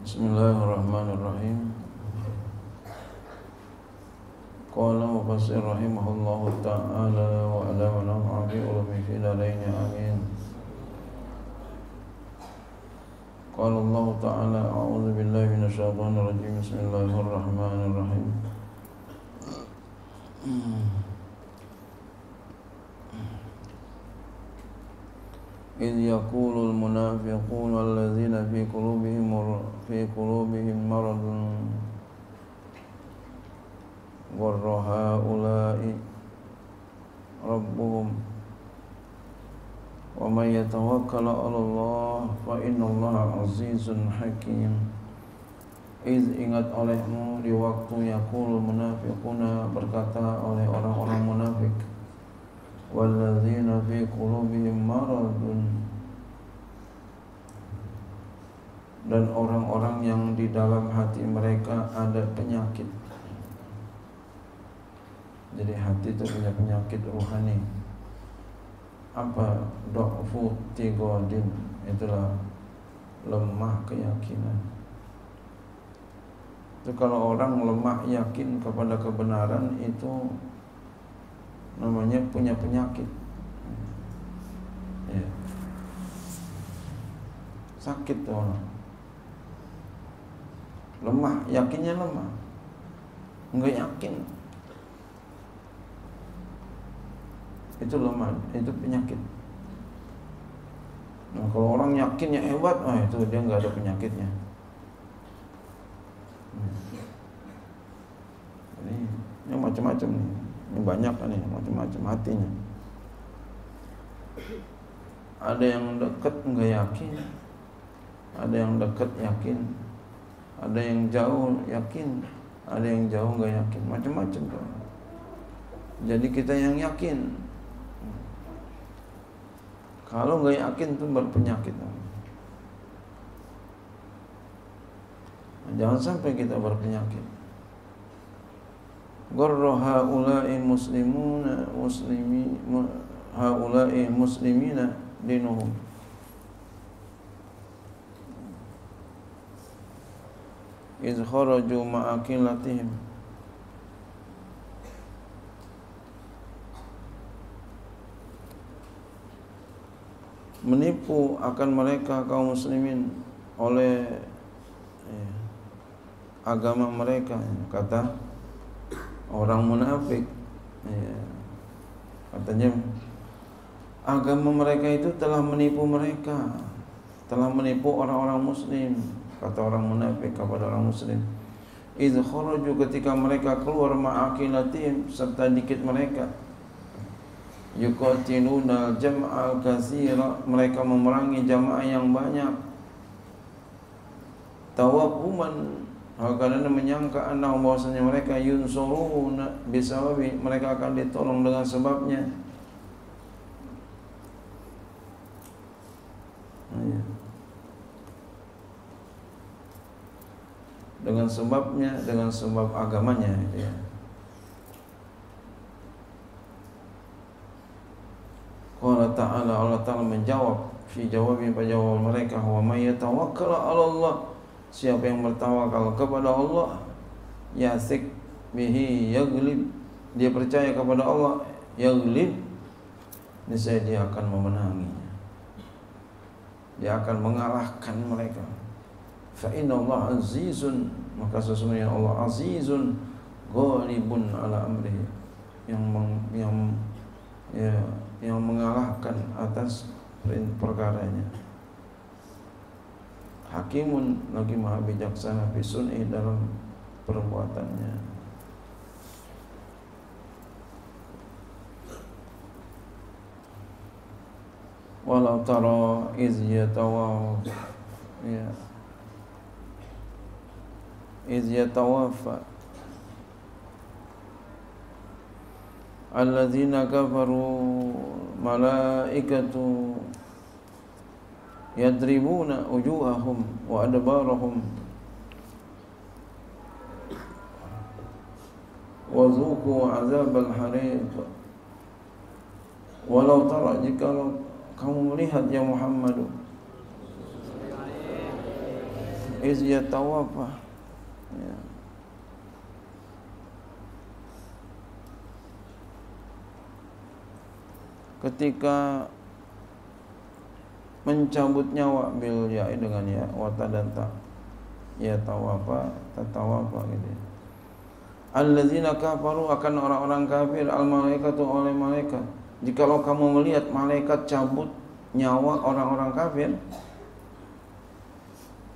Bismillahirrahmanirrahim. Qala mufassir rahimahullahu ta'ala wa ala wa naf'a bi ulumi fi darain amin. Qala Allah ta'ala a'udzu billahi minasy syaithanir rajim. Bismillahirrahmanirrahim. إذ يقول المنافقون الذين في قلوبهم مرض غر هؤلاء ربهم ومن يتوكل على الله فإن الله عزيز حكيم. إذ ingat olehmu di waktu yaqulul munafiquna berkata oleh orang-orang munafik, walladzina fi qulubihim maradun, dan orang-orang yang di dalam hati mereka ada penyakit. Jadi hati itu punya penyakit rohani. Apa? Dha'fu tiqadin, itulah lemah keyakinan. Itu kalau orang lemah yakin kepada kebenaran itu namanya punya penyakit ya. Sakit tuh orang, lemah, yakinnya lemah, enggak yakin, itu lemah, itu penyakit. Nah kalau orang yakinnya hebat, itu dia enggak ada penyakitnya. Ini macam-macam nih. Ini banyak kan nih, macam-macam hatinya. Ada yang dekat enggak yakin, ada yang dekat yakin, ada yang jauh yakin, ada yang jauh enggak yakin, macam-macam tuh. Jadi kita yang yakin. Kalau enggak yakin itu berpenyakit. Jangan sampai kita berpenyakit. Gharra haula'i muslimina dinuhum. Iz kharaju ma'akilatihim. Menipu akan mereka kaum muslimin oleh agama mereka, kata orang munafik. Katanya agama mereka itu telah menipu mereka, telah menipu orang-orang muslim, kata orang munafik kepada orang muslim. Idz kharaju, ketika mereka keluar ma'akilatihim, serta dikit mereka, yuqatiluna jam'al katsira, mereka memerangi jamaah yang banyak, tawaquman, karena menyangka annahum, bahwasanya mereka yunsuruna bisababi, mereka akan ditolong dengan sebabnya. Dengan sebabnya, dengan sebab agamanya ya. Qala ta'ala, Allah Ta'ala menjawab fi jawabi, jawab mereka, wa may yatawakkal 'ala Allah, siapa yang bertawakal kepada Allah, yasik bihi yaglib, dia percaya kepada Allah, yaglib, niscaya dia akan memenanginya, dia akan mengalahkan mereka. Fa inna Allah azizun, maka sesungguhnya Allah azizun ghalibun ala amrihi, yang mengalahkan atas perkaranya. Hakimun, lagi maha bijaksana, fi sun'i, dalam perbuatannya. Walau tara iz yatawaffa alladzina kafaru malaikatu yadribuna wujuhahum wa adbarahum wa zuqu azabal hariq. Walau tara, jika kamu melihat ya Muhammad, iz yatawaffa, ya. Ketika mencabut nyawa bil ya dengan ya wata dan ta, ya tawafa tatawafa gitu ya. Alladzina kafaru, akan orang-orang kafir, al malaikatu oleh malaikat. Jikalau kamu melihat malaikat cabut nyawa orang-orang kafir,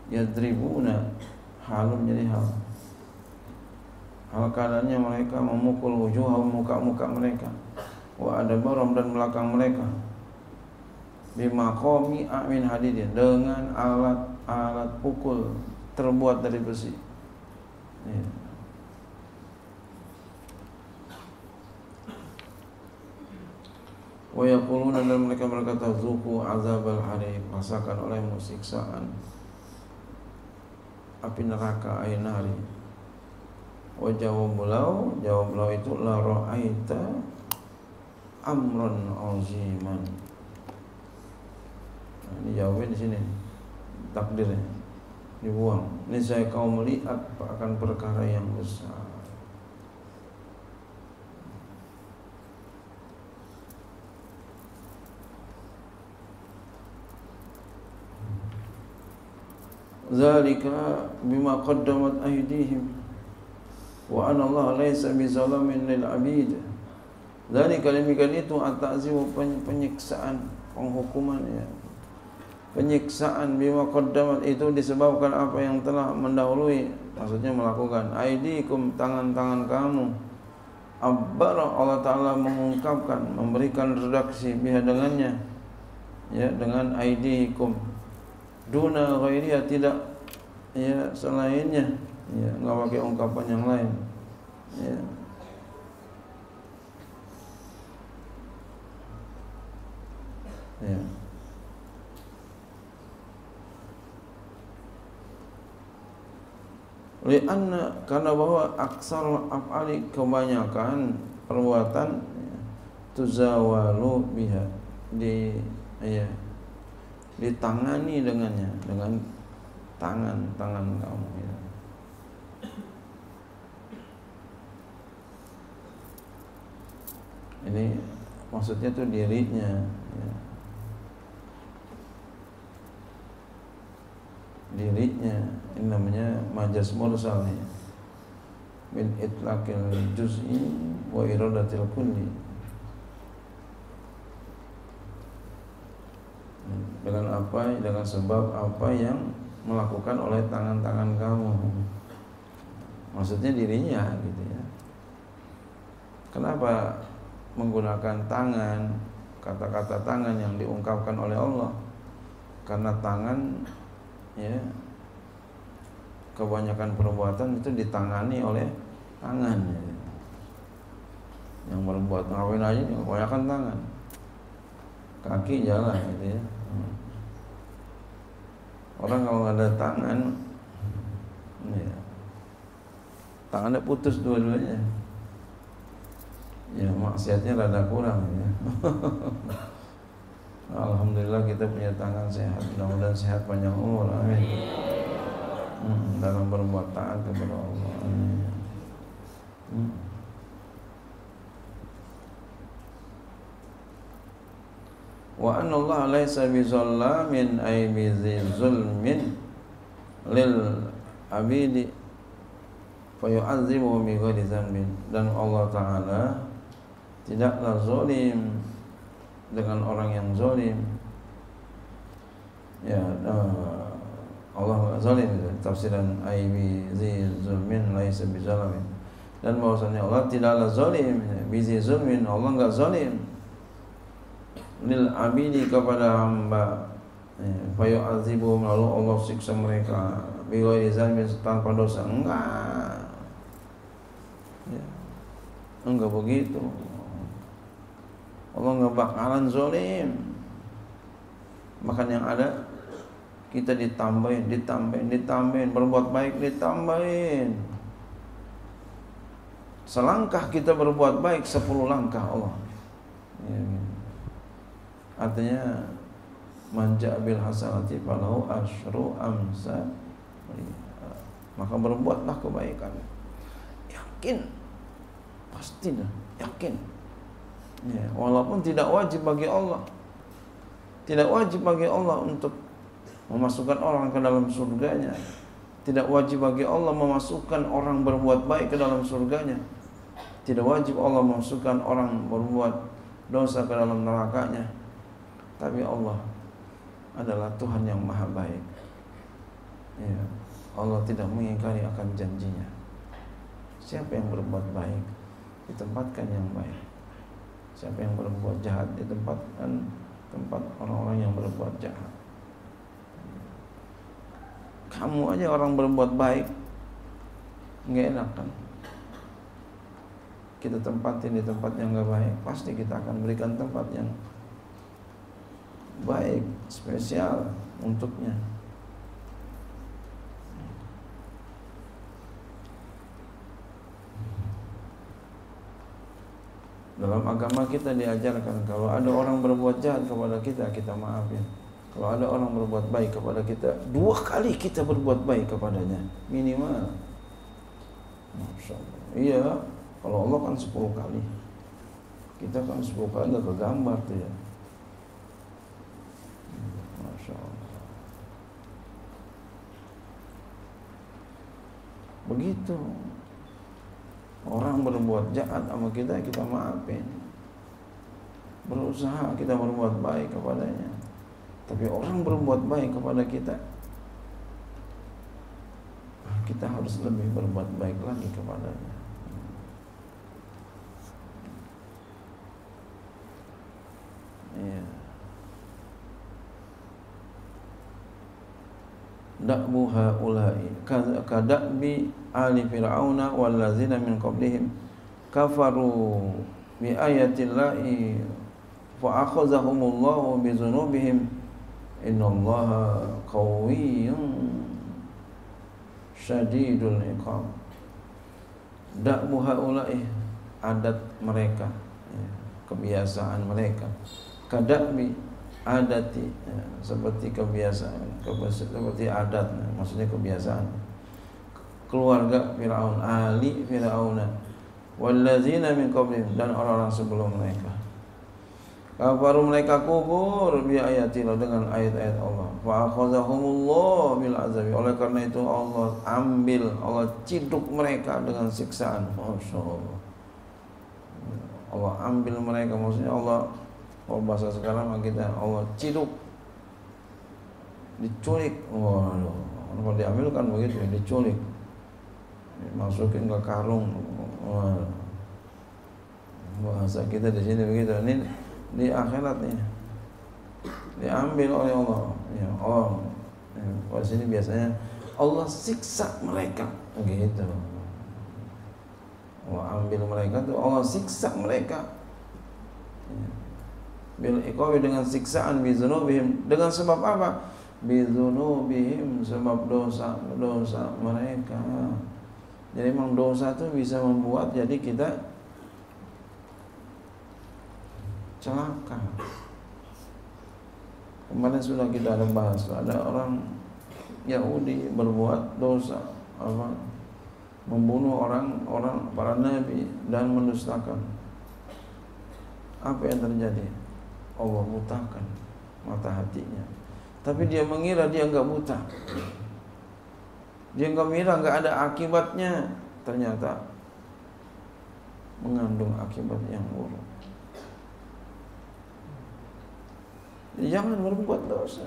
yadribuna, halun jadi hal keadaannya mereka memukul wujuhahum, muka-muka mereka, wa adbarum, dan belakang mereka, bimaqami amin hadidin, dengan alat pukul terbuat dari besi, ya. Wa yaquluna, dan mereka berkata, zuqu azabal hariq, rasakan olehmu siksaan api neraka, ainari. Wa jawab lau itu la ra'aita amran aziman. Nah, ini jawabnya di sini, takdirnya dibuang. Ini saya kau melihat akan perkara yang besar. Zalika bima qaddamat aydihim wa anna Allah laysa bizalamin lil abid. Zalika, demikian itu, at-ta'zimu, penyiksaan, penghukuman, ya. Penyiksaan bima qaddamat itu disebabkan apa yang telah mendahului, maksudnya melakukan, aidikum, tangan-tangan kamu. Abbara, Allah Ta'ala mengungkapkan, memberikan redaksi biha dengannya, ya, dengan aidikum, duna ghairiya, tidak ya selainnya, ya, enggak pakai ungkapan yang lain, ya. Ya. Lianna, karena bahwa aksar af'ali, kebanyakan perbuatan, ya, tuzawalu biha, ditangani dengannya, dengan tangan kamu, ya. Ini maksudnya tuh dirinya, ya. Dirinya, ini namanya majaz mursal, ya. Min itlaqil juz'i wa iradatil kulli, dengan sebab apa yang melakukan oleh tangan-tangan kamu, maksudnya dirinya, gitu ya. Kenapa menggunakan tangan, kata-kata tangan yang diungkapkan oleh Allah? Karena tangan, ya, kebanyakan perbuatan itu ditangani oleh tangan, ya. Yang berbuat ngawin aja kebanyakan tangan, kaki jalan, gitu ya. Orang kalau nggak ada tangan, ya, tangannya putus dua-duanya, ya, maksiatnya rada kurang, ya. Alhamdulillah kita punya tangan sehat, mudah-mudahan sehat panjang umur, amin. Dalam berbuat taat kepada Allah, amin. Wa anna Allah laysa bizallamin ay bizulmin lil abidi fa yu'adzibuhum bi ghairi dzambin, dan Allah Ta'ala tidaklah zalim dengan orang yang zalim, ya. Allah enggak zalim, itu tafsiran ay bizulmin laysa bizalamin, dan bahwasanya Allah tidaklah zalim, bizulmin, Allah enggak zalim lil abidi, kepada hamba, fa yu'adzibuhum, lalu Allah siksa mereka bi ghairi dzambin, tanpa dosa, enggak, ya. Enggak begitu. Allah enggak bakalan zalim. Bahkan yang ada kita ditambahin, berbuat baik ditambahin. Selangkah kita berbuat baik 10 langkah Allah, ya. Artinya manja bil hasanati falahu asyru Maka berbuatlah kebaikan. Yakin, pasti dah, yakin. Ya, walaupun tidak wajib bagi Allah, tidak wajib bagi Allah untuk memasukkan orang ke dalam surganya, tidak wajib bagi Allah memasukkan orang berbuat baik ke dalam surganya, tidak wajib Allah memasukkan orang berbuat dosa ke dalam nerakanya. Tapi Allah adalah Tuhan yang maha baik. Ya, Allah tidak mengingkari akan janjinya. Siapa yang berbuat baik, ditempatkan yang baik. Siapa yang berbuat jahat, ditempatkan tempat orang-orang yang berbuat jahat. Kamu aja orang berbuat baik, nggak enak kan? Kita tempatin di tempat yang nggak baik, pasti kita akan berikan tempat yang baik, spesial untuknya. Dalam agama kita diajarkan kalau ada orang berbuat jahat kepada kita, kita maafin. Kalau ada orang berbuat baik kepada kita, 2 kali kita berbuat baik kepadanya minimal. Masya Allah. Iya, kalau Allah kan 10 kali. Kita kan 10 kali gak kegambar tuh ya. Masya Allah. Begitu. Orang berbuat jahat sama kita, kita maafin. Berusaha kita berbuat baik kepadanya. Tapi orang berbuat baik kepada kita, kita harus lebih berbuat baik lagi kepadanya. Ya. Da'bu haula'i kada'bi ali fir'auna wallazina min qablihim kafaru bi ayatillahi fa akhazahumullahu bi dzunubihim innallaha qawiyyun syadidul iqab. Da'bu haula'i, adat mereka, kebiasaan mereka, kada'bi adati, seperti kebiasaan, seperti adat, maksudnya kebiasaan keluarga Fir'aun, ahli Fir'aun, wallazina min qablihim, dan orang-orang sebelum mereka. Kafaru, mereka kubur bi ayatillah, dengan ayat-ayat Allah. Fa akhazahumullah bil azabi, oleh karena itu Allah ambil, Allah ciduk mereka dengan siksaan. Masyaallah. Allah ambil mereka, maksudnya Allah, kalau bahasa sekarang kita, Allah ciduk, diculik. Waduh, kalau diambil kan begitu, diculik, masukin ke karung. Waduh. Bahasa kita di sini begitu. Ini di akhirat nih, diambil oleh Allah. Ya Allah. Kalau sini biasanya Allah siksa mereka, gitu. Allah ambil mereka tuh, Allah siksa mereka. Bil iqabi, dengan siksaan, bi dzunubihim, dengan sebab apa? Bi dzunubihim, sebab dosa mereka. Jadi memang dosa itu bisa membuat jadi kita celaka. Kemarin sudah kita ada bahas, ada orang Yahudi berbuat dosa, apa? Membunuh orang para nabi dan mendustakan. Apa yang terjadi? Allah butakan mata hatinya. Tapi dia mengira dia enggak buta. Dia enggak mengira enggak ada akibatnya. Ternyata mengandung akibat yang buruk. Jangan berbuat dosa.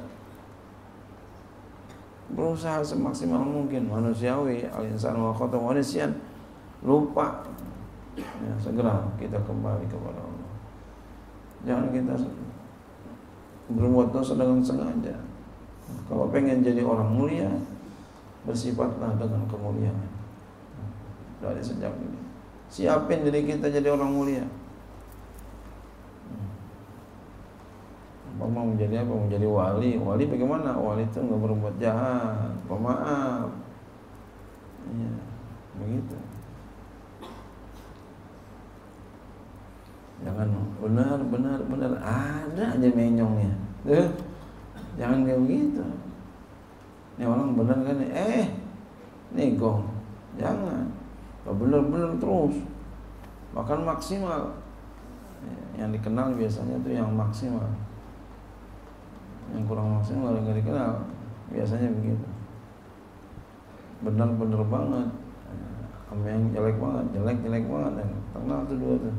Berusaha semaksimal mungkin, manusiawi, al-insanu wa khata'u wa nisyan, lupa. Ya, segera kita kembali kepada Allah. Jangan kita berbuat dosa dengan sengaja. Kalau pengen jadi orang mulia, bersifatlah dengan kemuliaan. Dari sejak ini, siapin diri kita jadi orang mulia. Mau menjadi apa? Menjadi wali. Wali bagaimana? Wali itu nggak berbuat jahat, pemaaf. Ya, begitu. Jangan benar ada aja menyongnya. Jangan kayak begitu. Ini orang bener kan? Nego. Jangan. Bener-bener terus. Bahkan maksimal. Yang dikenal biasanya itu yang maksimal. Yang kurang maksimal nggak dikenal. Biasanya begitu. Bener-bener banget. Sama yang jelek banget, jelek banget. Kenal tuh dua tuh.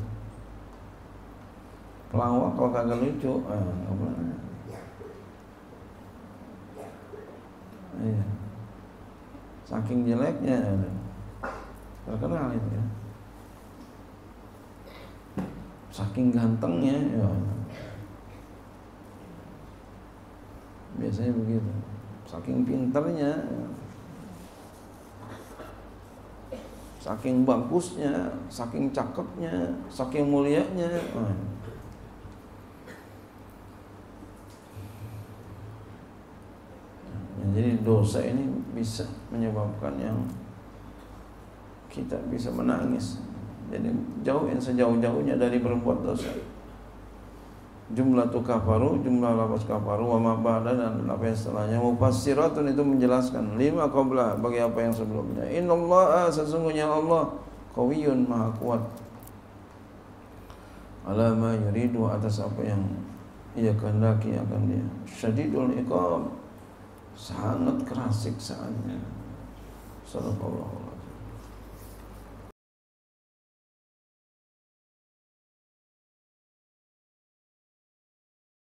Pelawak kalau kagak lucu, nggak boleh. Iya. Saking jeleknya terkenal itu ya. Saking gantengnya ya. Biasanya begitu. Saking pinternya ya. Saking bagusnya, saking cakepnya, saking mulianya. Jadi dosa ini bisa menyebabkan yang kita bisa menangis. Jadi jauhin sejauh-jauhnya dari berbuat dosa. Jumlah tu kafaru, jumlah lafaz kafaru, wa ma ba'da dan apa yang setelahnya. Mufassiratun itu menjelaskan lima qabla bagi apa yang sebelumnya. Innallaha sesungguhnya Allah qawiyyun maha kuat. Ala ma yuridu atas apa yang ia kehendaki akan dia. Syadidul iqab sangat keras siksaannya. Sallallahu